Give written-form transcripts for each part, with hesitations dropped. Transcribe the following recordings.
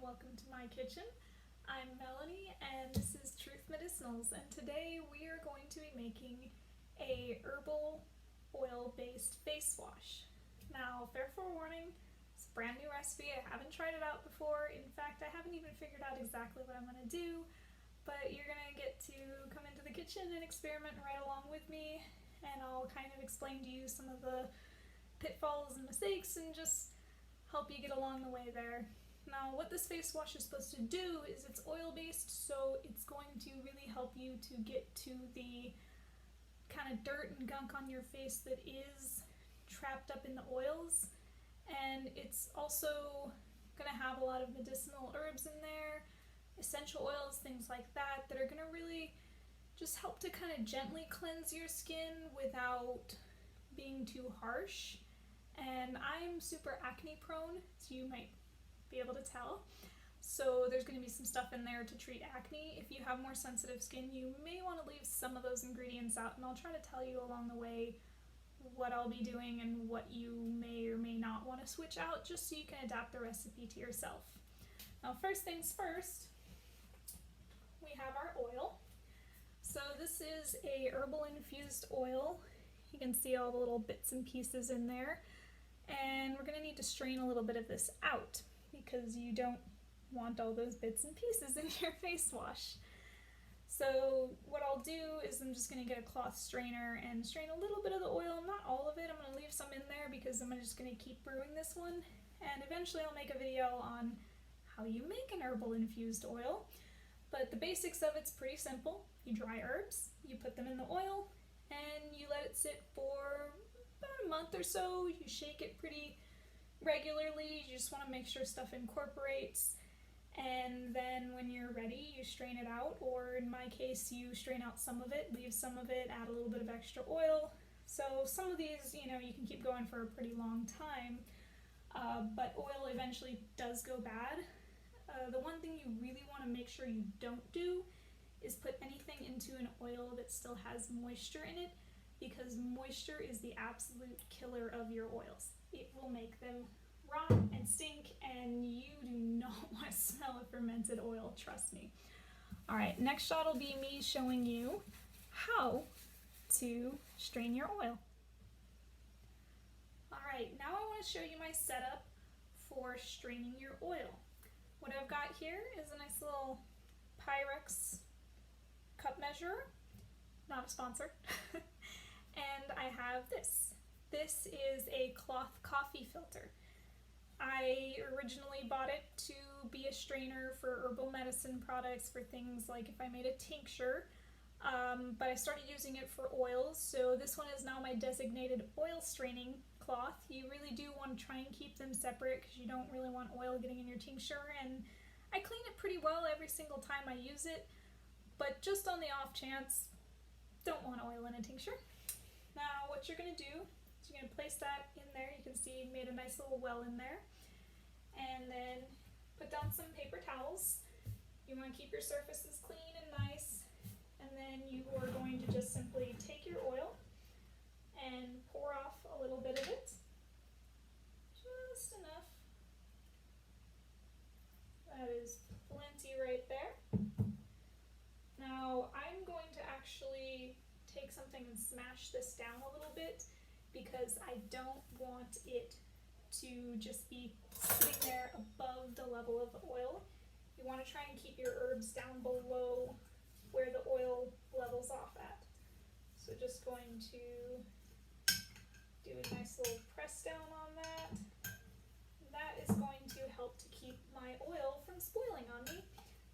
welcome to my kitchen. I'm Melanie and this is Truth Medicinals, and today we are going to be making a herbal oil-based face wash. Now, fair forewarning, it's a brand new recipe. I haven't tried it out before. In fact, I haven't even figured out exactly what I'm going to do, but you're going to get to come into the kitchen and experiment right along with me, and I'll kind of explain to you some of the pitfalls and mistakes and just help you get along the way there. Now, what this face wash is supposed to do is it's oil-based, so it's going to really help you to get to the kind of dirt and gunk on your face that is trapped up in the oils. And it's also going to have a lot of medicinal herbs in there, essential oils, things like that, that are going to really just help to kind of gently cleanse your skin without being too harsh. And I'm super acne prone, so you might be able to tell. So there's going to be some stuff in there to treat acne. If you have more sensitive skin, you may want to leave some of those ingredients out, and I'll try to tell you along the way what I'll be doing and what you may or may not want to switch out, just so you can adapt the recipe to yourself. Now, first things first, we have our oil. So this is a herbal infused oil. You can see all the little bits and pieces in there. And we're going to need to strain a little bit of this out because you don't want all those bits and pieces in your face wash. So what I'll do is I'm just going to get a cloth strainer and strain a little bit of the oil, not all of it. I'm going to leave some in there because I'm just going to keep brewing this one. And eventually I'll make a video on how you make an herbal infused oil. But the basics of it's pretty simple. You dry herbs, you put them in the oil, and you let it sit for about a month or so. You shake it pretty regularly. You just want to make sure stuff incorporates. And then when you're ready, you strain it out, or in my case, you strain out some of it, leave some of it, add a little bit of extra oil. So some of these, you can keep going for a pretty long time, but oil eventually does go bad. The one thing you really want to make sure you don't do is put anything into an oil that still has moisture in it, because moisture is the absolute killer of your oils. It will make them rot and stink, and you do not want to smell a fermented oil, trust me. Alright, next shot will be me showing you how to strain your oil. Alright, now I want to show you my setup for straining your oil. What I've got here is a nice little Pyrex cup measurer, not a sponsor. And I have this. This is a cloth coffee filter. I originally bought it to be a strainer for herbal medicine products, for things like if I made a tincture, but I started using it for oils, so this one is now my designated oil straining cloth. You really do want to try and keep them separate because you don't really want oil getting in your tincture, and I clean it pretty well every single time I use it, but just on the off chance, don't want oil in a tincture. Now what you're going to do is you're going to place that in there. You can see you made a nice little well in there. And then put down some paper towels. You want to keep your surfaces clean and nice. And then you are going to just simply take your oil and pour off a little bit of it. Just enough. That is plenty right there. Now I'm going to actually take something and smash this down a little bit because I don't want it to just be sitting there above the level of the oil. You want to try and keep your herbs down below where the oil levels off at. So just going to do a nice little press down on that. That is going to help to keep my oil from spoiling on me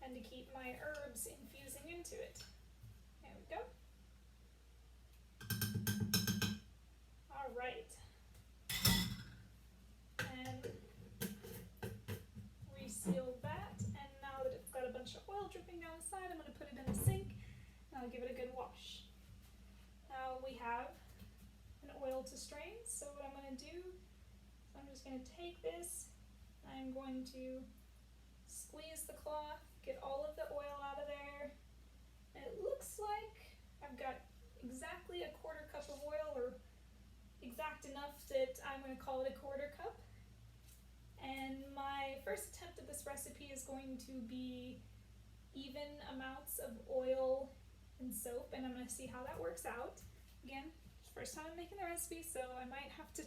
and to keep my herbs infusing into it. There we go. Alright, and reseal that, and now that it's got a bunch of oil dripping down the side, I'm going to put it in the sink and I'll give it a good wash. Now we have an oil to strain, so what I'm going to do is I'm just going to take this, I'm going to squeeze the cloth, get all of the oil out of there, and it looks like I've got exactly a quarter cup of oil, or exact enough that I'm going to call it a quarter cup. And my first attempt at this recipe is going to be even amounts of oil and soap, and I'm going to see how that works out. Again, first time I'm making the recipe, so I might have to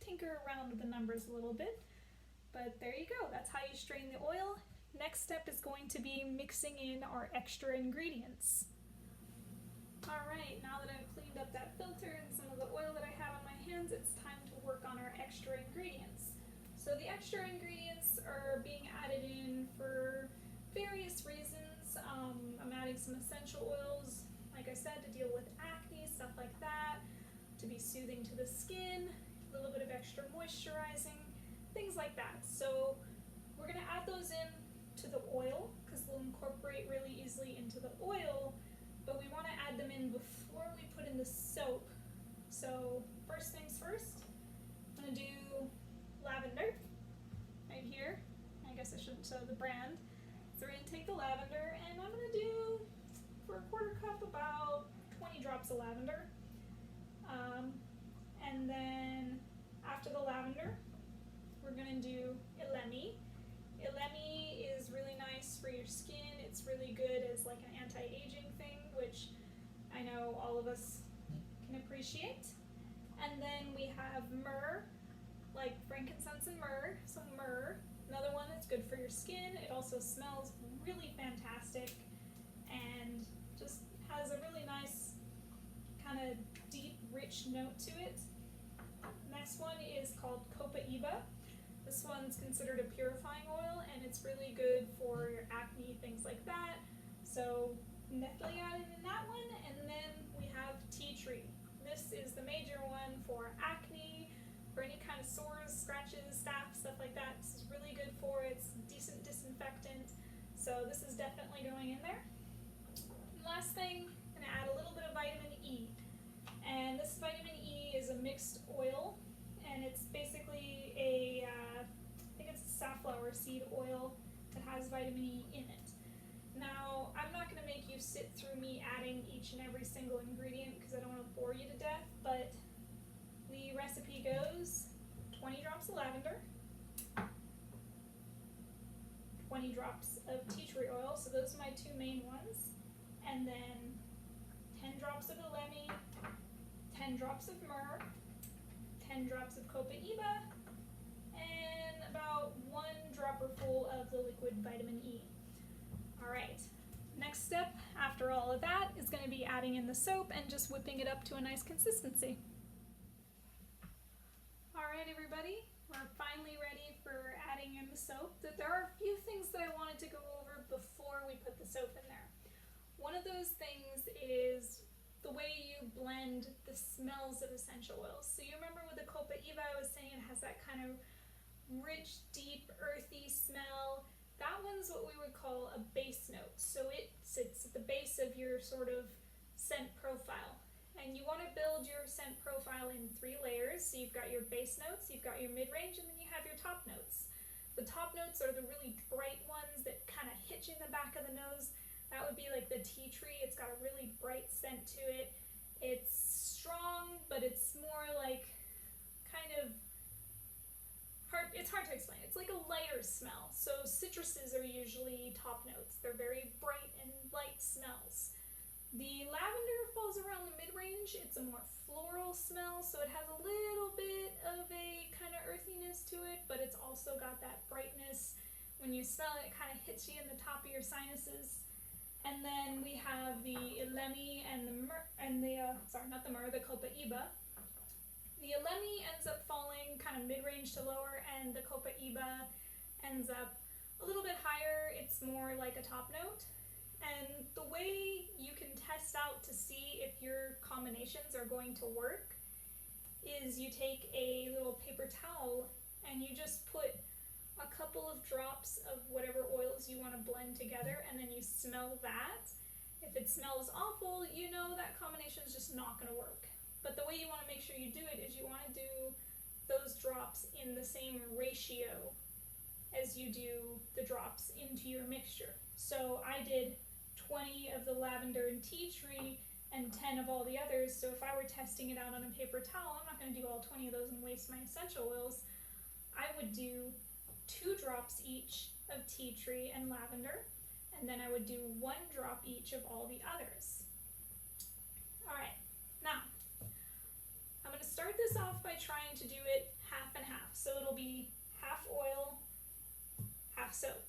tinker around with the numbers a little bit. But there you go, that's how you strain the oil. Next step is going to be mixing in our extra ingredients. Alright, now that I've cleaned up that filter and some of the oil that I have on my hands, it's time to work on our extra ingredients. So the extra ingredients are being added in for various reasons. I'm adding some essential oils, like I said, to deal with acne, stuff like that, to be soothing to the skin, a little bit of extra moisturizing, things like that. So we're going to add those in to the oil because they'll incorporate really easily into the oil, but we want to add them in before we put in the soap. So first things first, I'm going to do lavender right here. I guess I shouldn't show the brand. So we're going to take the lavender, and I'm going to do, for a quarter cup, about 20 drops of lavender. And then after the lavender, we're going to do ilemi. Ilemi is really nice for your skin. It's really good as like an anti-aging thing, which I know all of us can appreciate. And then we have myrrh, like frankincense and myrrh. So myrrh, another one that's good for your skin. It also smells really fantastic and just has a really nice kind of deep, rich note to it. Next one is called copaiba. This one's considered a purifying oil, and it's really good for your acne, things like that. So definitely add in that one. And then we have tea tree. This is the major one for acne, for any kind of sores, scratches, staph, stuff like that. This is really good for it. It's a decent disinfectant. So this is definitely going in there. And last thing, I'm going to add a little bit of vitamin E. And this vitamin E is a mixed oil, and it's basically a, I think it's a safflower seed oil that has vitamin E in it. Now, I'm not going to make you sit through me adding each and every single ingredient because I don't want to bore you to death, but the recipe goes 20 drops of lavender, 20 drops of tea tree oil, so those are my two main ones, and then 10 drops of ilemi, 10 drops of myrrh, 10 drops of copaiba, and about 1 dropper full of the liquid vitamin E. Alright, next step after all of that is going to be adding in the soap and just whipping it up to a nice consistency. Alright everybody, we're finally ready for adding in the soap. There are a few things that I wanted to go over before we put the soap in there. One of those things is the way you blend the smells of essential oils. So you remember with the copaiba, I was saying it has that kind of rich, deep, earthy smell. That one's what we would call a base note. So it sits at the base of your sort of scent profile. And you want to build your scent profile in 3 layers. So you've got your base notes, you've got your mid-range, and then you have your top notes. The top notes are the really bright ones that kind of hit you in the back of the nose. That would be like the tea tree. It's got a really bright scent to it. It's strong, but it's more like kind of hard. It's hard to explain. It's like a lighter smell. So citruses are usually top notes. They're very bright and light smells. The lavender falls around the mid-range. It's a more floral smell, so it has a little bit of a kind of earthiness to it, but it's also got that brightness. When you smell it, it kind of hits you in the top of your sinuses. And then we have the ilemi and the myrrh, and the copaiba. The ilemi ends up falling kind of mid-range to lower, and the copaiba ends up a little bit higher. It's more like a top note. And the way you can test out to see if your combinations are going to work is you take a little paper towel and you just put a couple of drops of whatever oils you want to blend together, and then you smell that. If it smells awful, you know that combination is just not going to work. But the way you want to make sure you do it is you want to do those drops in the same ratio as you do the drops into your mixture. So I did 20 of the lavender and tea tree and 10 of all the others. So if I were testing it out on a paper towel, I'm not going to do all 20 of those and waste my essential oils. I would do 2 drops each of tea tree and lavender, and then I would do 1 drop each of all the others. Alright, now I'm going to start this off by trying to do it half and half. So it'll be half oil, half soap.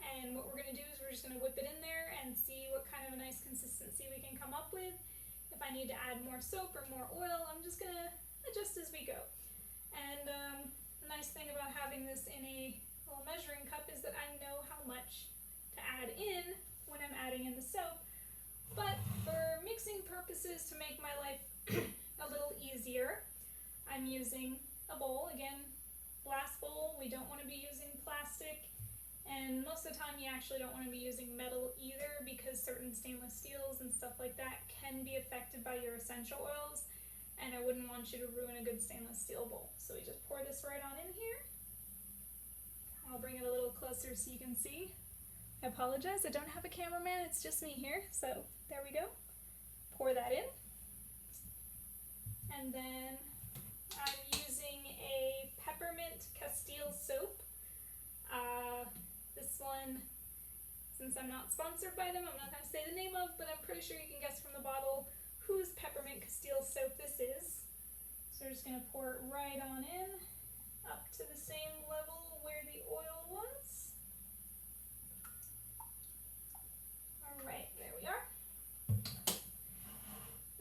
And what we're going to do is we're just going to whip it in there and see what kind of a nice consistency we can come up with. If I need to add more soap or more oil, I'm just going to adjust as we go. And the nice thing about having this in a little measuring cup is that I know how much to add in when I'm adding in the soap. But for mixing purposes, to make my life a little easier, I'm using a bowl. Again, glass bowl. We don't want to be using plastic. And most of the time you actually don't want to be using metal either, because certain stainless steels and stuff like that can be affected by your essential oils, and I wouldn't want you to ruin a good stainless steel bowl. So we just pour this right on in here. I'll bring it a little closer so you can see. I apologize, I don't have a cameraman, it's just me here. So there we go. Pour that in. And then I'm using a peppermint Castile soap. This one, since I'm not sponsored by them, I'm not going to say the name of, but I'm pretty sure you can guess from the bottle whose peppermint Castile soap this is. So we're just going to pour it right on in, up to the same level where the oil was. Alright, there we are.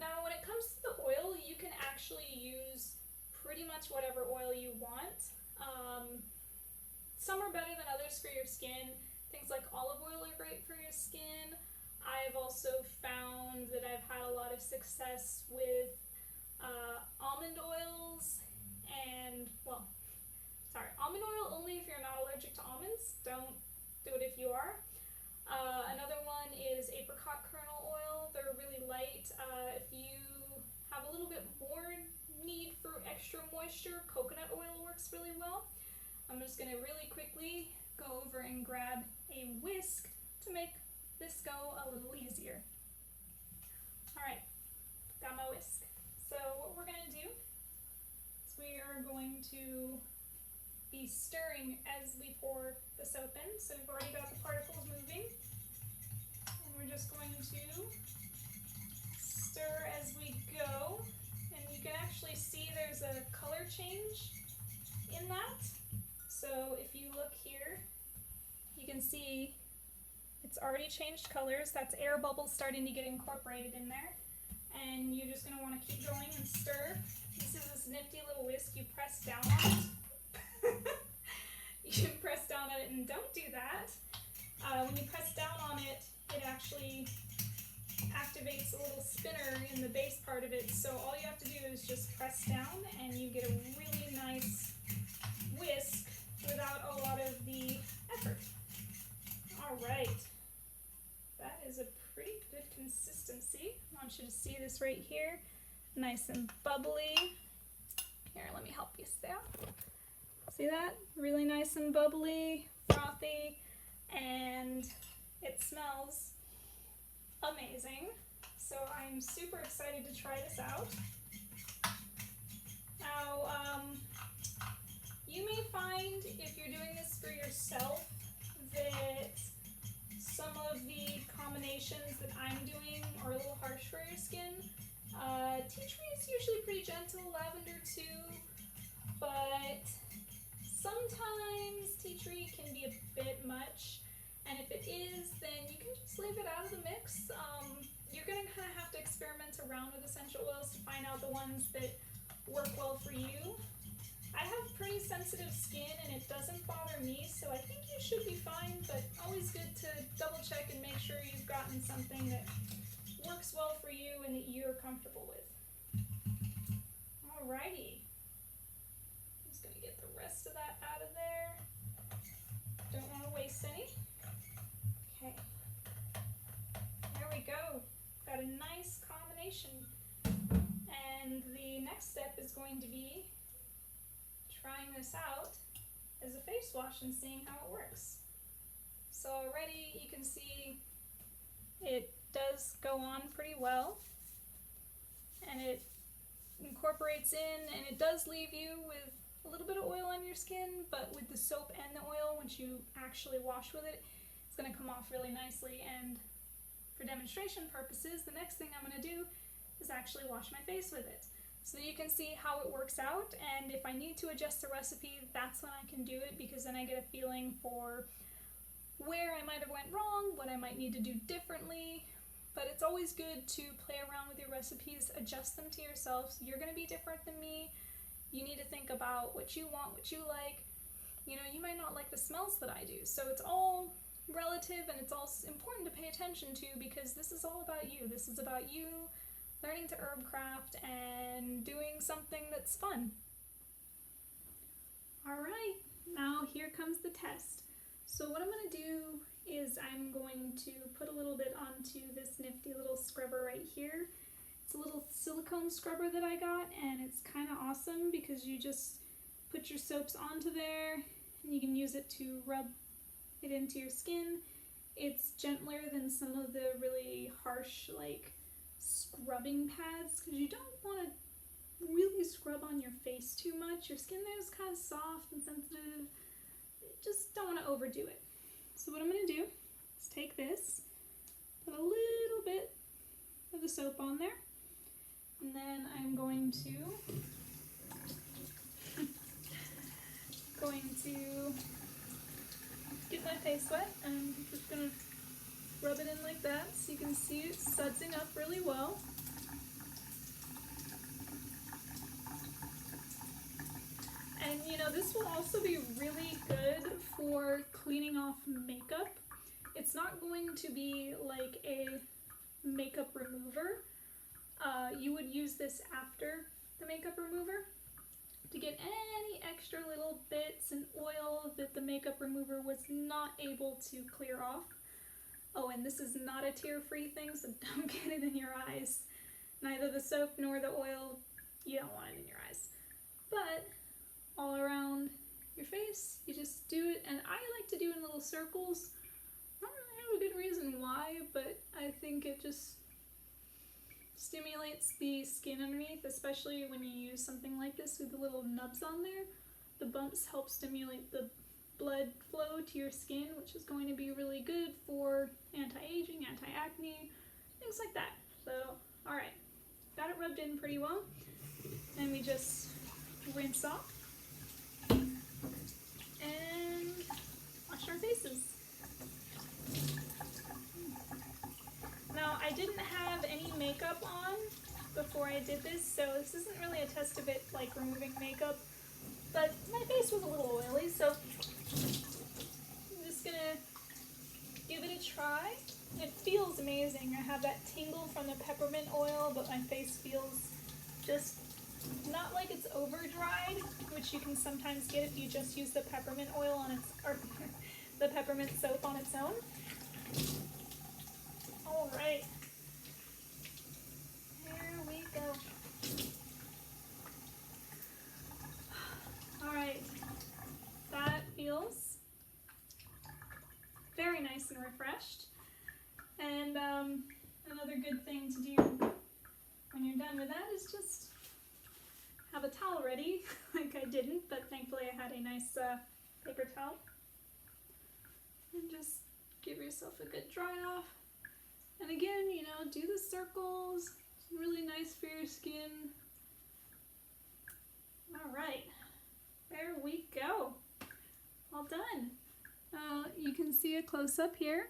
Now when it comes to the oil, you can actually use pretty much whatever oil you want. Some are better than others for your skin. Things like olive oil are great for your skin. I've also found that I've had a lot of success with almond oils and, almond oil only if you're not allergic to almonds. Don't do it if you are. Another one is apricot kernel oil. They're really light. If you have a little bit more need for extra moisture, coconut oil works really well. I'm just going to really quickly go over and grab a whisk to make this go a little easier. Alright, got my whisk. So what we're going to do is we are going to be stirring as we pour the soap in. So we've already got the particles moving. And we're just going to stir as we go. And you can actually see there's a color change in that. So if you look here, you can see it's already changed colors. That's air bubbles starting to get incorporated in there. And you're just going to want to keep going and stir. This is this nifty little whisk. You press down on it. You press down on it and don't do that. When you press down on it, it actually activates a little spinner in the base part of it. So all you have to do is just press down and you get a really nice whisk without a lot of the effort. Alright, that is a pretty good consistency. I want you to see this right here. Nice and bubbly. Here, let me help you see that. See that? Really nice and bubbly, frothy, and it smells amazing. So I'm super excited to try this out. Now, you may find if you're doing this for yourself that some of the combinations that I'm doing are a little harsh for your skin. Tea tree is usually pretty gentle, lavender too, but sometimes tea tree can be a bit much, and if it is, then you can just leave it out of the mix. You're going to kind of have to experiment around with essential oils to find out the ones that work well for you. I have pretty sensitive skin and it doesn't bother me, so I think you should be fine, but always good to double check and make sure you've gotten something that works well for you and that you're comfortable with. Alrighty. I'm just going to get the rest of that out of there. Don't want to waste any. Okay. There we go. Got a nice combination. And the next step is going to be trying this out as a face wash and seeing how it works. So already you can see it does go on pretty well, and it incorporates in, and it does leave you with a little bit of oil on your skin, but with the soap and the oil, once you actually wash with it, it's going to come off really nicely. And for demonstration purposes, the next thing I'm going to do is actually wash my face with it, so you can see how it works out. And if I need to adjust the recipe, that's when I can do it, because then I get a feeling for where I might have went wrong, what I might need to do differently. But it's always good to play around with your recipes, adjust them to yourselves. You're going to be different than me. You need to think about what you want, what you like. You know, you might not like the smells that I do, so it's all relative, and it's all important to pay attention to, because this is all about you. This is about you learning to herb craft and doing something that's fun. Alright, now here comes the test. So what I'm going to do is I'm going to put a little bit onto this nifty little scrubber right here. It's a little silicone scrubber that I got, and it's kind of awesome because you just put your soaps onto there and you can use it to rub it into your skin. It's gentler than some of the really harsh like scrubbing pads, because you don't want to really scrub on your face too much. Your skin there is kind of soft and sensitive. Just don't want to overdo it. So what I'm going to do is take this, put a little bit of the soap on there, and then I'm going to get my face wet. I'm just going to rub it in like that so you can see it sudsing up really well. And you know, this will also be really good for cleaning off makeup. It's not going to be like a makeup remover. You would use this after the makeup remover to get any extra little bits and oil that the makeup remover was not able to clear off. Oh, and this is not a tear-free thing, so don't get it in your eyes. Neither the soap nor the oil, you don't want it in your eyes. But all around your face, you just do it, and I like to do it in little circles. I don't really have a good reason why, but I think it just stimulates the skin underneath, especially when you use something like this with the little nubs on there. The bumps help stimulate the blood flow to your skin, which is going to be really good for anti-aging, anti-acne, things like that. So, alright, got it rubbed in pretty well, and we just rinse off and wash our faces. Now, I didn't have any makeup on before I did this, so this isn't really a test of it like removing makeup, but my face was a little oily, so I'm just gonna give it a try. It feels amazing. I have that tingle from the peppermint oil, but my face feels just not like it's over dried, which you can sometimes get if you just use the peppermint oil on its, or the peppermint soap on its own. Alright, here we go. Alright, that feels very nice and refreshed. And another good thing to do when you're done with that is just have a towel ready, like I didn't, but thankfully I had a nice paper towel. And just give yourself a good dry off. And again, you know, do the circles. It's really nice for your skin. Alright, there we go. All done. You can see a close-up here.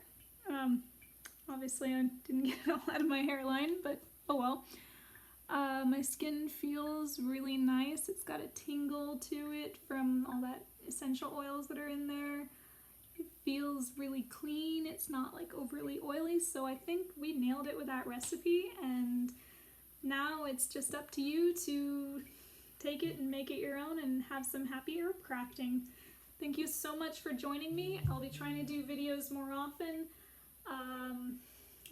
Obviously I didn't get it all out of my hairline, but oh well. My skin feels really nice. It's got a tingle to it from all that essential oils that are in there. It feels really clean. It's not like overly oily, so I think we nailed it with that recipe, and now it's just up to you to take it and make it your own and have some happy herb crafting. Thank you so much for joining me. I'll be trying to do videos more often.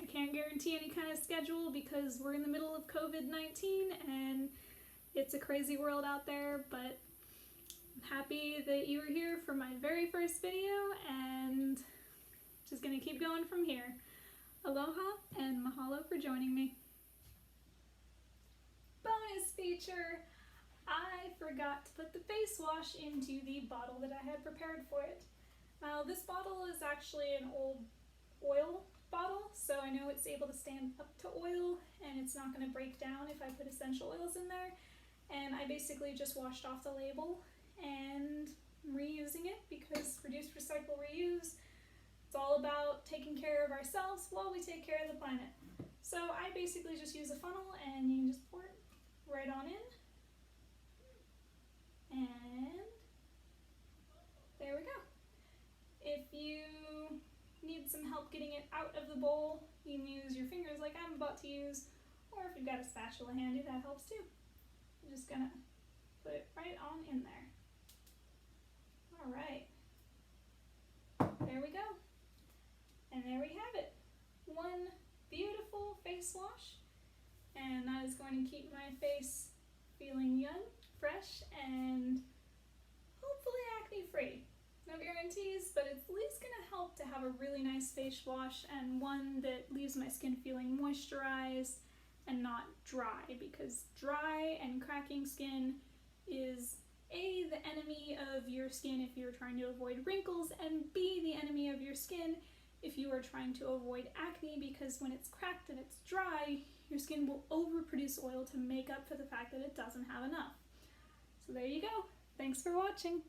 I can't guarantee any kind of schedule because we're in the middle of COVID-19 and it's a crazy world out there, but I'm happy that you were here for my very first video and just gonna keep going from here. Aloha and mahalo for joining me. Bonus feature! I forgot to put the face wash into the bottle that I had prepared for it. Now this bottle is actually an old oil bottle, so I know it's able to stand up to oil and it's not going to break down if I put essential oils in there. And I basically just washed off the label and I'm reusing it because reduce, recycle, reuse. It's all about taking care of ourselves while we take care of the planet. So I basically just use a funnel and you can just pour it right on in. And there we go. If you need some help getting it out of the bowl, you can use your fingers like I'm about to use, or if you've got a spatula handy, that helps too. I'm just gonna put it right on in there. All right, there we go. And there we have it. One beautiful face wash, and that is going to keep my face feeling young, fresh, and hopefully acne free. No guarantees, but it's at least going to help to have a really nice face wash and one that leaves my skin feeling moisturized and not dry, because dry and cracking skin is A, the enemy of your skin if you're trying to avoid wrinkles, and B, the enemy of your skin if you are trying to avoid acne, because when it's cracked and it's dry, your skin will overproduce oil to make up for the fact that it doesn't have enough. So there you go. Thanks for watching.